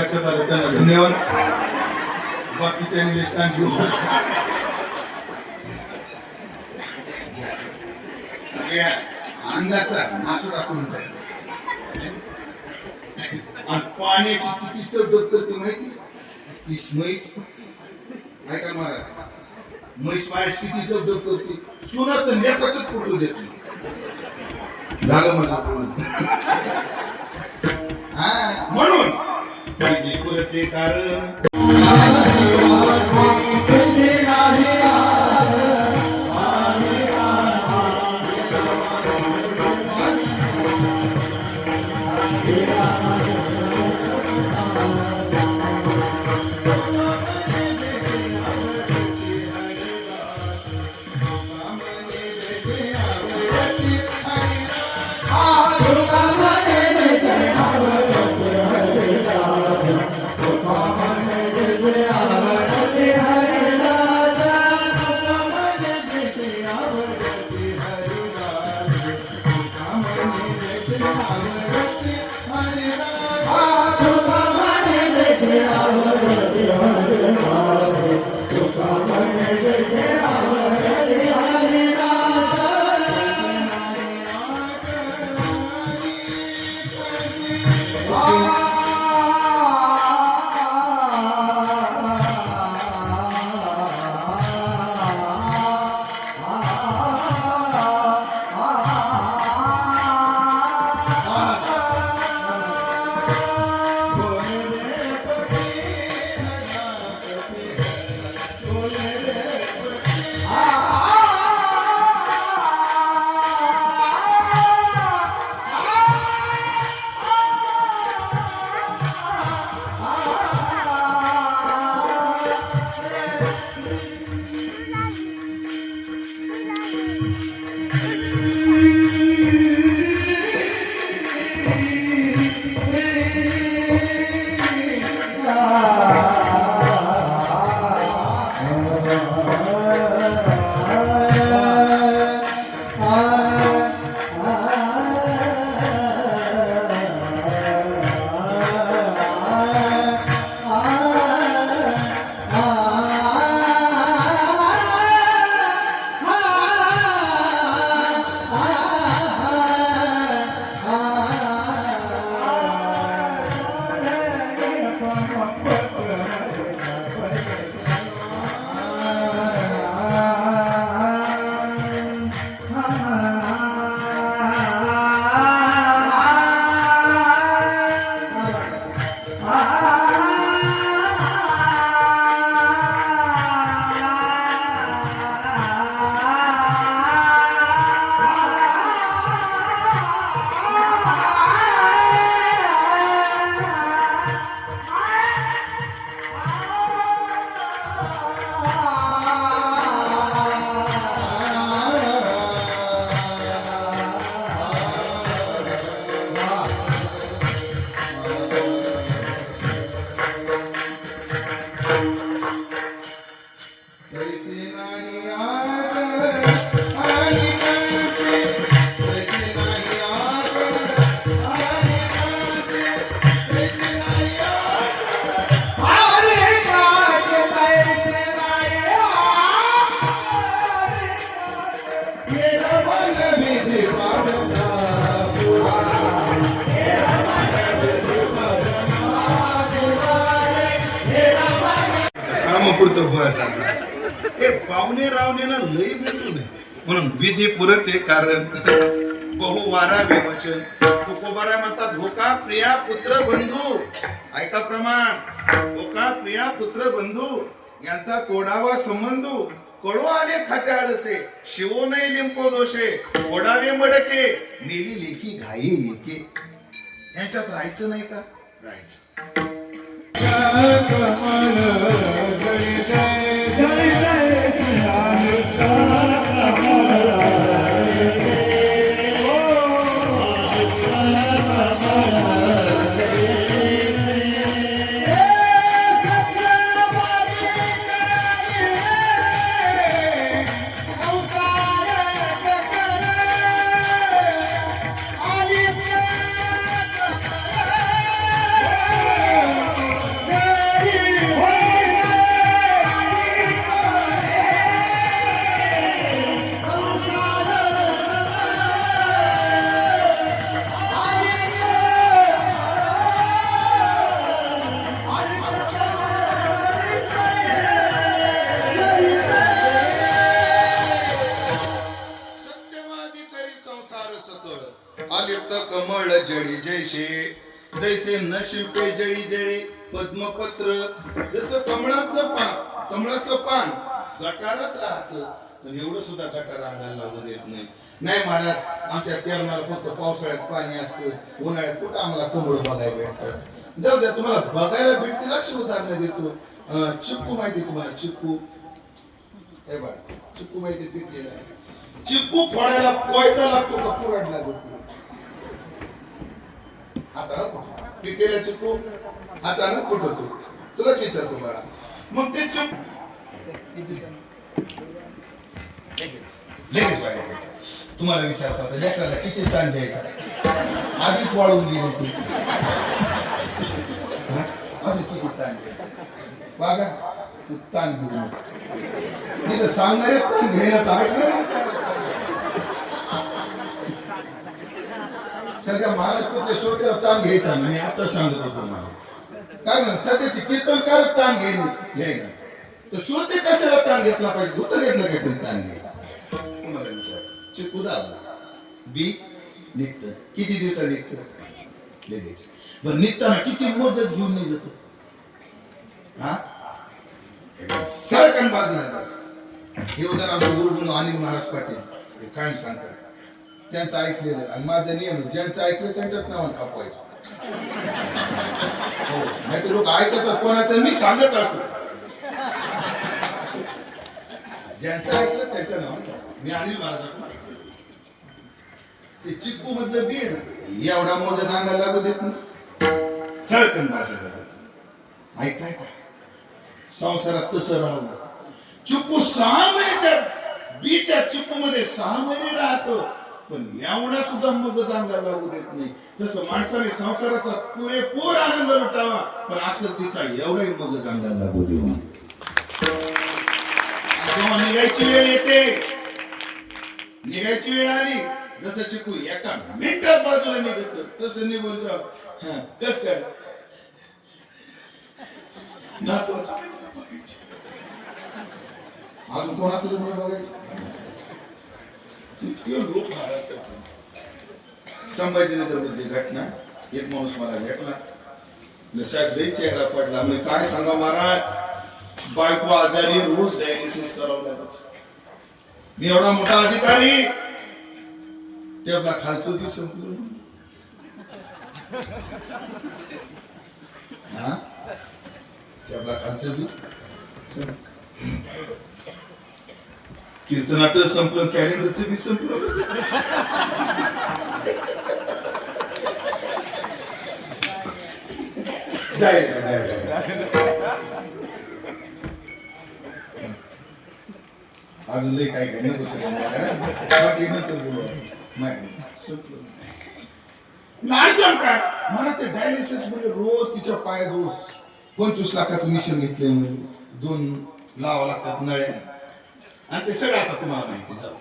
लक्षात आलं त्यांना धन्यवाद. बाकीच्या थँक्यू. सगळ्या अंगाचा नाश दाखवून पाण्याची किती चौदत करते माहिती. तीस म्हैस ऐका महाराज, म्हैस पायास किती चौदत करते. सुनाचं लेखाच फोटो देत नाही. झालं माझं बोलून. हा म्हणून करते कारण पाहुणे रावणेला लई भेटू नये म्हणून विधी पुरते कारण बहुवारा विवचन. तुकोबारा म्हणतात होका प्रिया पुत्र बंधू. ऐका प्रमाण. होका प्रिया पुत्र बंधू यांचा तोडावा संबंध. कळू आले खट्याळसे शिवो नाही लिंपो दोषे. ओढावे मडके नेली लेखी घाई एके. यांच्यात राहायचं नाही का? राहायचं. रेषे जैसे न शिल्पे जळी जळे पद्मपत्र जसं कमळाचं पान गटारात राहतं पण एवढं सुद्धा गटार अंगाला लागू देत नाही. नाही महाराज आमच्या तेरणाला फक्त पावसाळ्यात पाणी असतं उन्हाळ्यात कुठं आम्हाला कमळ बघायला भेटतं. जाऊ द्या तुम्हाला बघायला भेटतील अशी उदाहरणं देतो. चिक्कू माहिती तुम्हाला चिक्कू हे बघ चिक्कू माहिती पिकलेला आहे. चिक्कू फोडायला कोयता लागतो का कुरड लागतो हाताला पिकेला चिक्कू हाताने फुटतो. तुलाच विचारतो बाळा मग ते लगेच बाहेर पडतात. तुम्हाला विचारतो आता लेकराला किती ताण द्यायचा आधीच वाळून गेली ती अजून किती ताण द्यायचा बघा ताण घेऊन तिथं सांगणारे ताण घेण्यात आहे. सगळ्या महाराष्ट्रातल्या श्रोत्याला ताण घ्यायचा मी आता सांगत होतो मला कारण सध्याची कीर्तनकार ताण घ्यायला तर श्रोते कशाला ताण घेतला पाहिजे धुतं घेतलं काहीतरी ताण घ्यायला. तुम्हाला विचार चिकू दाबला बी निघत किती दिवसा निघत लगेच बरं निघताना किती मगच घेऊन निघतो हा सरकन बाजूला जात. हे उदाहरण आमचे गुरुबंधू अनिल महाराज पाटील हे कायम सांगतात त्यांचं ऐकलेलं आणि माझा नियम ज्यांचं ऐकलं त्यांच्याच नावानं कापवायचं. नाही तर लोक ऐकतात कोणाचं मी सांगत असतो ज्यांचं ऐकलं त्याचं नाव मी अनिल महाराजांना ऐकलं. ते चिक्कू मधलं बी एवढा मोठा सांगायला लागू देत नाही सळकन बाजूला जात. ऐकताय का संसारात तसं राहू चिक्कू 6 महिने त्या बी त्या चिक्कू मध्ये 6 महिने राहतो पण एवढा सुद्धा मग अंगाला लागू देत नाही. तसं माणसाने संसाराचा पुरेपूर आनंद लुटावा पण असं तिचा एवढाही मग अंगाला लागू देऊ. जेव्हा निघायची वेळ येते निघायची वेळ आली जसं चिकू एका मिनिटात बाजूला निघत तसं निघून जा कस काय नातवाचं अजून कोणाचं लग्न बघायचं. संभाजीनगर मधली घटना एक माणूस मला भेटला साहेब लई चेहरा पडला मी काय सांगा महाराज बायको आजारी रोज डायलिसिस करावं लागत. मी एवढा मोठा अधिकारी तेवढा खालचं बी संपलं हा तेवढा खालचं बी कीर्तनाचं संपलं कॅलेंडरचं बी संपलं. अजून लई काही काही नाही बसत बाकी नंतर बोलू नाही जमतात मला ते डायलिसिस मध्ये रोज तिच्या पायाजवळ 25 लाखाचं मिशन घेतलंय म्हणजे 2 लावा लागतात नळ्या आणि ते सगळं आता तुम्हाला माहिती झालं.